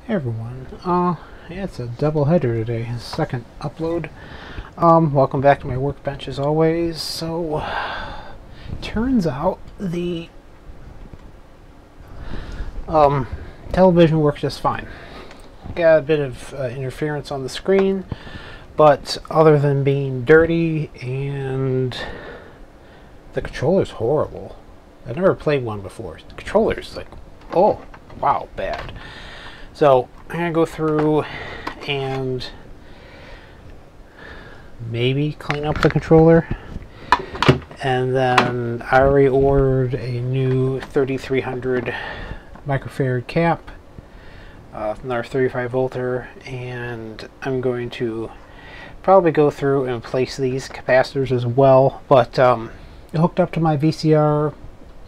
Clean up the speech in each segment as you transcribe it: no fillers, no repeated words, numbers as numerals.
Hey everyone, yeah, it's a double header today, second upload. Welcome back to my workbench as always. So, turns out the television works just fine. Got a bit of interference on the screen, but other than being dirty, and the controller's horrible. I've never played one before. The controller's like, oh, wow, bad. So I'm going to go through and maybe clean up the controller. And then I already ordered a new 3300 microfarad cap, another 35 volter, and I'm going to probably go through and replace these capacitors as well. But hooked up to my VCR,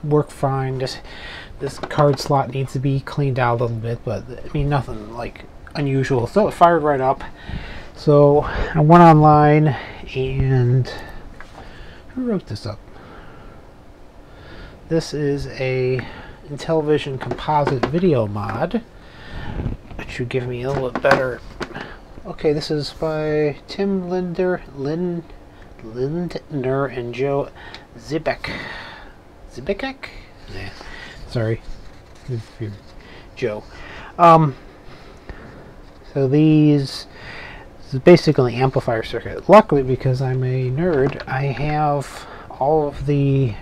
work fine. Just this card slot needs to be cleaned out a little bit, but I mean nothing like unusual. So it fired right up. So I went online, and who wrote this up? This is a Intellevision composite video mod. It should give me a little bit better. Okay, this is by Tim Lindner and Joe Zibek. Zibekek? Yeah. Sorry, if you're Joe. So this is basically an amplifier circuit. Luckily, because I'm a nerd, I have all of the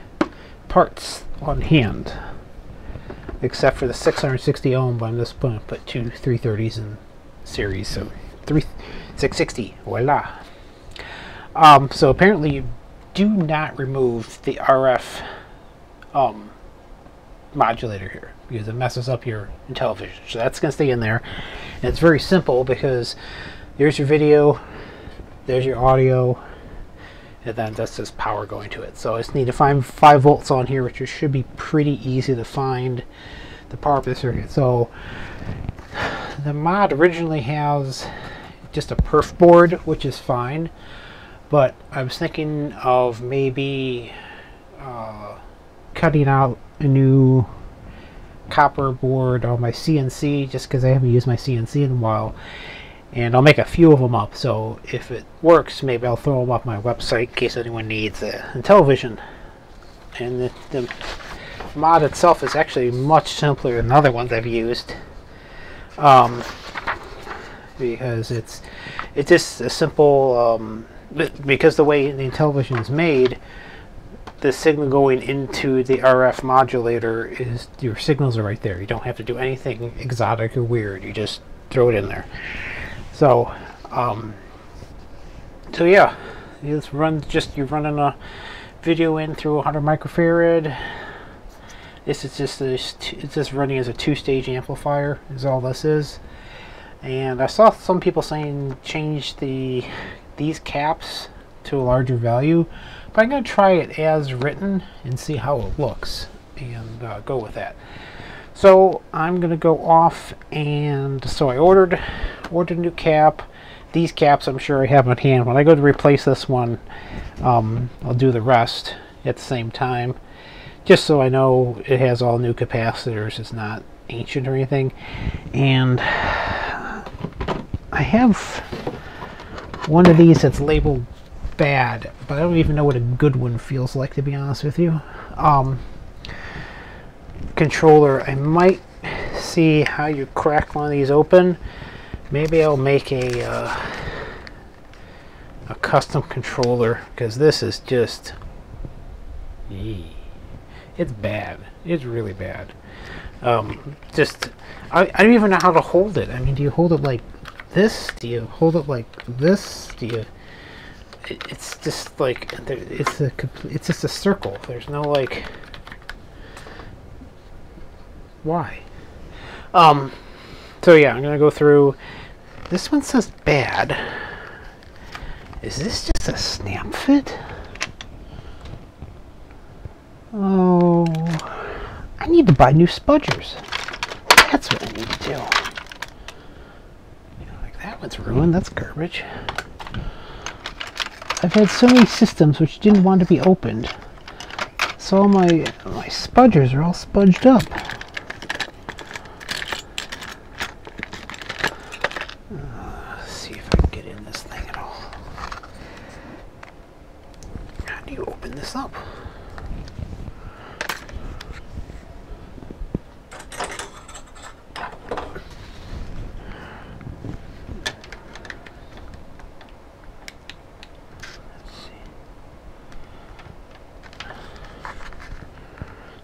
parts on hand, except for the 660 ohm. But I'm just going to put two 330s in series, so 660. Voila. So apparently, you do not remove the RF modulator here, because it messes up your Intellevision. So that's going to stay in there. And it's very simple, because there's your video, there's your audio, and then that's just power going to it. So I just need to find 5 volts on here, which should be pretty easy to find the power of the circuit. So the mod originally has just a perf board, which is fine, but I was thinking of maybe cutting out a new copper board on my CNC, just because I haven't used my CNC in a while, and I'll make a few of them up. So if it works, maybe I'll throw them up my website in case anyone needs a Intellevision. And the mod itself is actually much simpler than other ones I've used, because it's just a simple because the way the Intellevision is made, the signal going into the RF modulator is, your signals are right there. You don't have to do anything exotic or weird. You just throw it in there. So, so yeah, you're running a video in through 100 microfarad. This is it's just running as a 2-stage amplifier is all this is. And I saw some people saying change these caps to a larger value, but I'm going to try it as written and see how it looks, and go with that. So I'm going to go off, and so I ordered a new cap. These caps I'm sure I have on hand. When I go to replace this one, I'll do the rest at the same time, just so I know it has all new capacitors. It's not ancient or anything. And I have one of these that's labeled bad, but I don't even know what a good one feels like, to be honest with you. Controller, I might see how you crack one of these open. Maybe I'll make a custom controller, because this is just, it's bad. It's really bad. I don't even know how to hold it. I mean, do you hold it like this? Do you hold it like this? Do you? It's just like it's just a circle. There's no like. Why? So yeah, I'm gonna go through. This one says bad. Is this just a snap fit? Oh, I need to buy new spudgers. That's what I need to do. Like that one's ruined. That's garbage. I've had so many systems which didn't want to be opened, so my spudgers are all spudged up. in this thing at all. How do you open this up?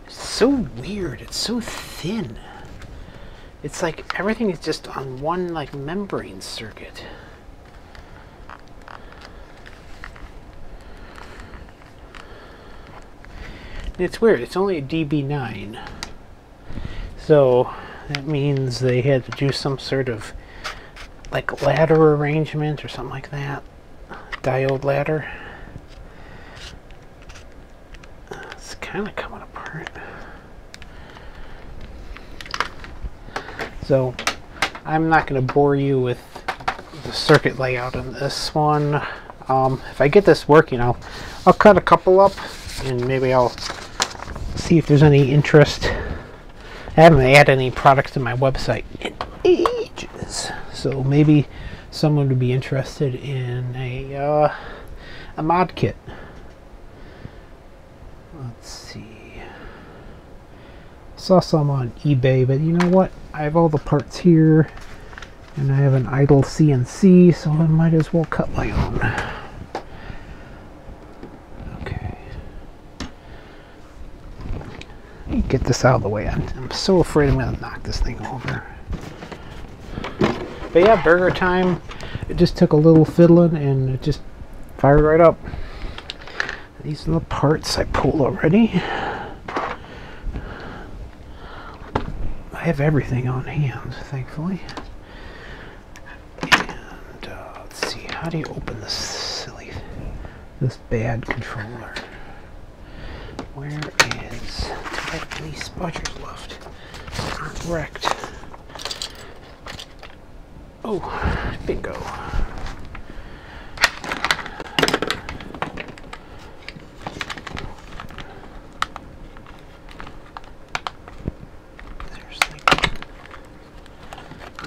So weird. It's so thin. It's like everything is just on one like membrane circuit. It's weird. It's only a DB9. So that means they had to do some sort of like ladder arrangement or something like that. Diode ladder. It's kind of coming apart. So I'm not going to bore you with the circuit layout on this one. If I get this working, I'll cut a couple up and maybe I'll see if there's any interest. I haven't added any products to my website in ages, so maybe someone would be interested in a mod kit. Let's see. Saw some on eBay, but you know what? I have all the parts here, and I have an idle CNC, so I might as well cut my own. Okay. Let me get this out of the way. I'm so afraid I'm going to knock this thing over. But yeah, burger time. It just took a little fiddling, and it just fired right up. These are the parts I pulled already. I have everything on hand, thankfully. And let's see, how do you open this bad controller? Where is? Do I have any spudgers left? Not wrecked. Oh, bingo.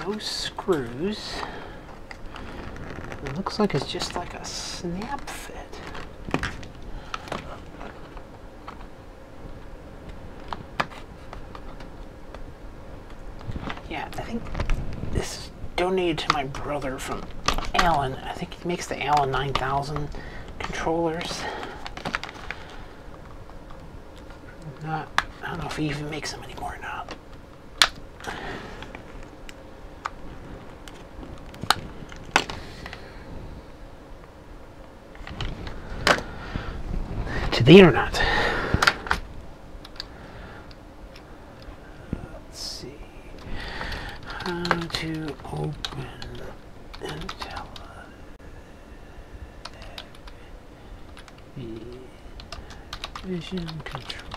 No screws. It looks like it's just like a snap fit. Yeah, I think this is donated to my brother from Allen. I think he makes the Allen 9000 controllers. I don't know if he even makes them anymore or not. To the internet. Let's see. How to open Intellevision controller.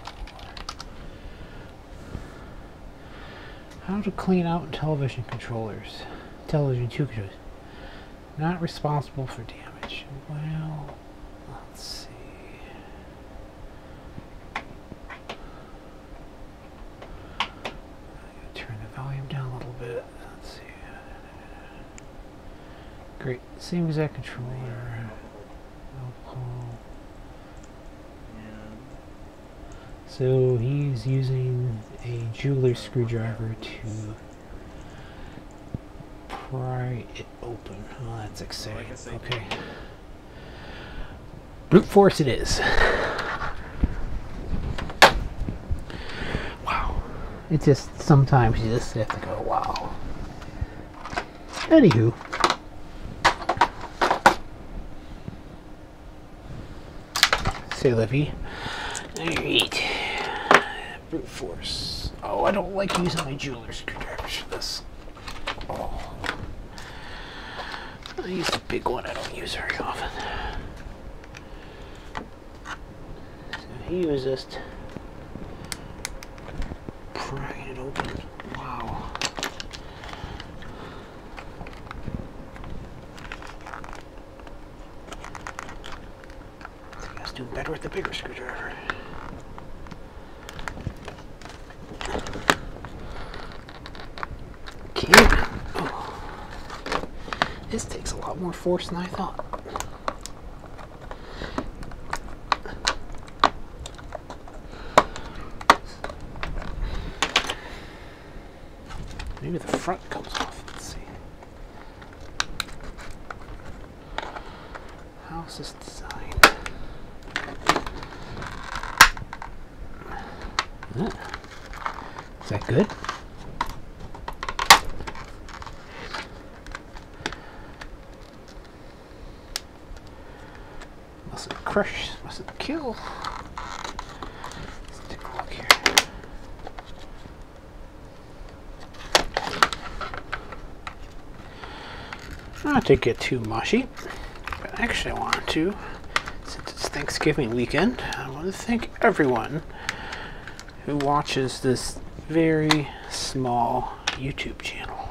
How to clean out Intellevision controllers. Intellevision II controllers. Not responsible for damage. Well, let's see. Turn the volume down a little bit. Let's see. Great. Same exact controller. So he's using a jeweler's screwdriver to pry it open. Oh, that's exciting. Okay. Brute force it is. Wow. It just, sometimes you just have to go, wow. Anywho. Say, Livy. Alright. Brute force. Oh, I don't like using my jeweler's screwdrivers for this. Oh. I use the big one. I don't use very often. So he uses this to pry it open. Wow. I think I was doing better with the bigger screwdriver. This takes a lot more force than I thought. Maybe the front comes off. Let's see. How's this designed? Is that good? Mustn't crush, mustn't kill. Let's take a look here. Not to get too mushy, but actually I want to, since it's Thanksgiving weekend, I want to thank everyone who watches this very small YouTube channel.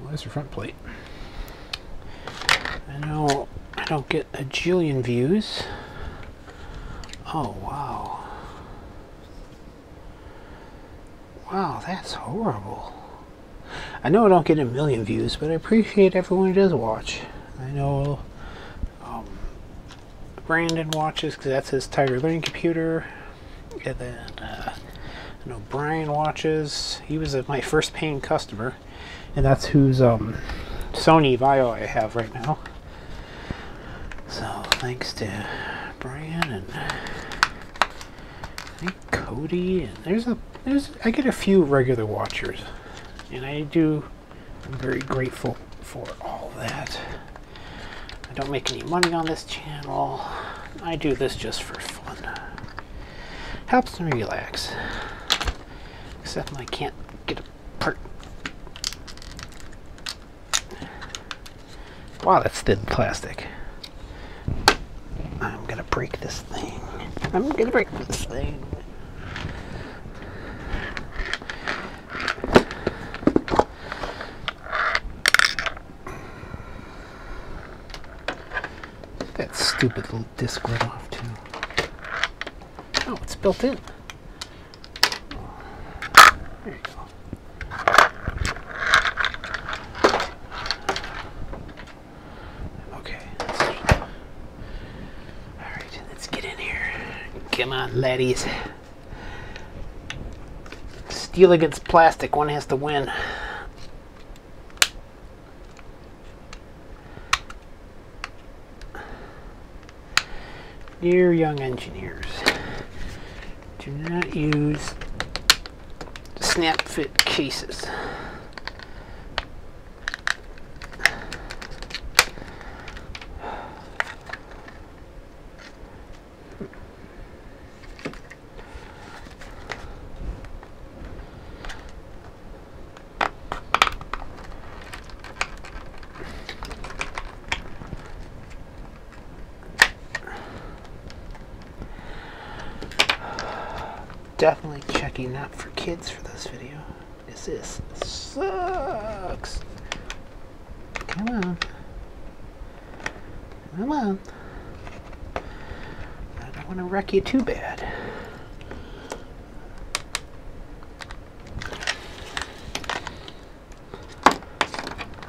Well, there's the front plate. I know I don't get a jillion views. Oh, wow. Wow, that's horrible. I know I don't get a million views, but I appreciate everyone who does watch. I know Brandon watches because that's his Tiger Learning computer. And then I know Brian watches. He was my first paying customer. And that's whose Sony Vaio I have right now. So thanks to Brian and I think Cody. And I get a few regular watchers. And I'm very grateful for all that. I don't make any money on this channel. I do this just for fun. Helps me relax. Except when I can't get a part. Wow, that's thin plastic. I'm gonna break this thing. I'm gonna break this thing. That stupid little disc went off too. Oh, it's built in. Oh, there you go. Okay. Alright, let's get in here. Come on, laddies. Steel against plastic, one has to win. Dear young engineers, do not use snap fit cases. Definitely checking Not for Kids for this video. This sucks. Come on. Come on. I don't want to wreck you too bad.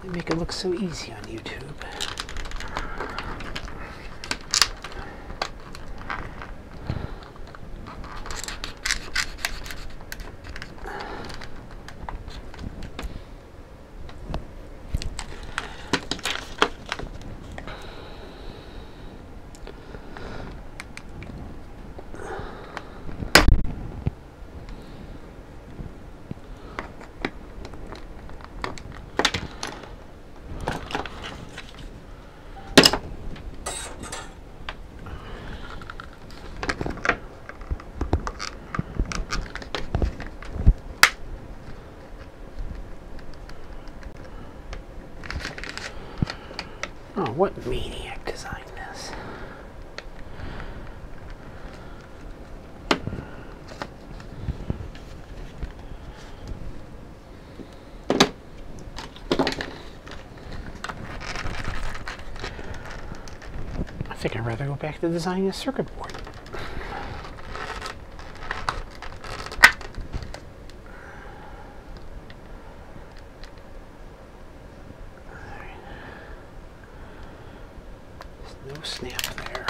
They make it look so easy on YouTube. Oh, what maniac designed this? I think I'd rather go back to designing a circuit board. no snap there.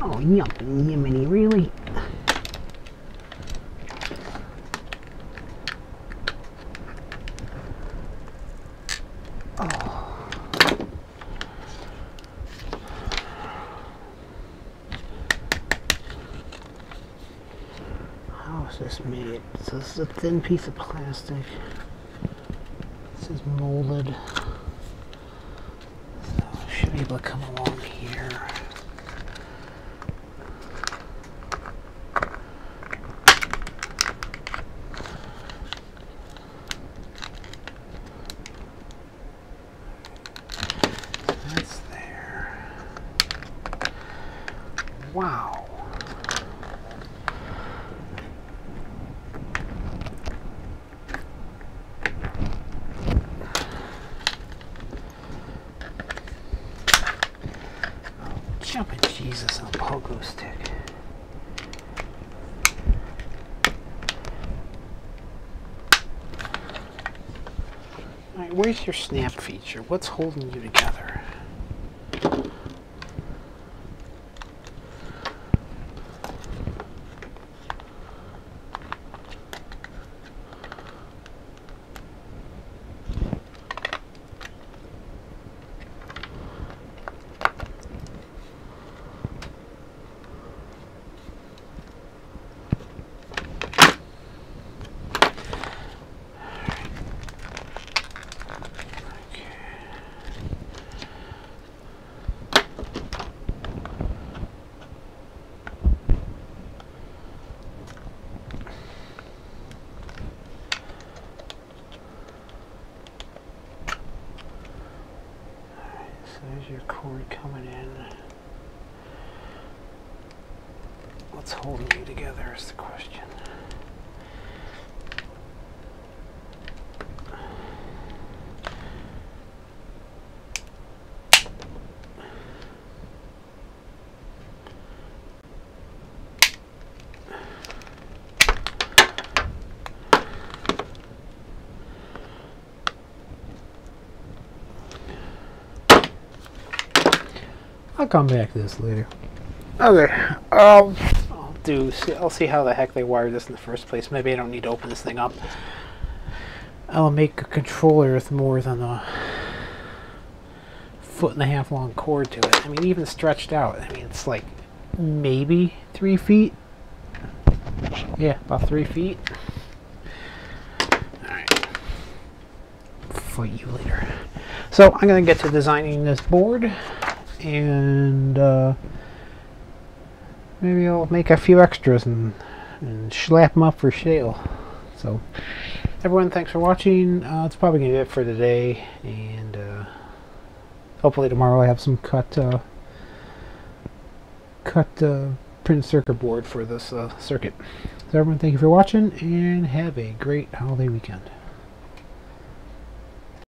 Oh, yiminy, really? Oh. How is this made? So this is a thin piece of plastic. This is molded. So I should be able to come along here. That's there. Wow. Jumping Jesus on a pogo stick. Alright, where's your snap feature? What's holding you together? So there's your cord coming in. What's holding you together is the question. I'll come back to this later. Okay, I'll see how the heck they wired this in the first place. Maybe I don't need to open this thing up. I'll make a controller with more than a 1.5 foot long cord to it. I mean, even stretched out, I mean, it's like maybe 3 feet. Yeah, about 3 feet. Alright. Fight you later. So, I'm going to get to designing this board. And maybe I'll make a few extras and slap them up for sale. So, everyone, thanks for watching. It's probably going to be it for today. And hopefully tomorrow I have some cut printed circuit board for this circuit. So everyone, thank you for watching, and have a great holiday weekend.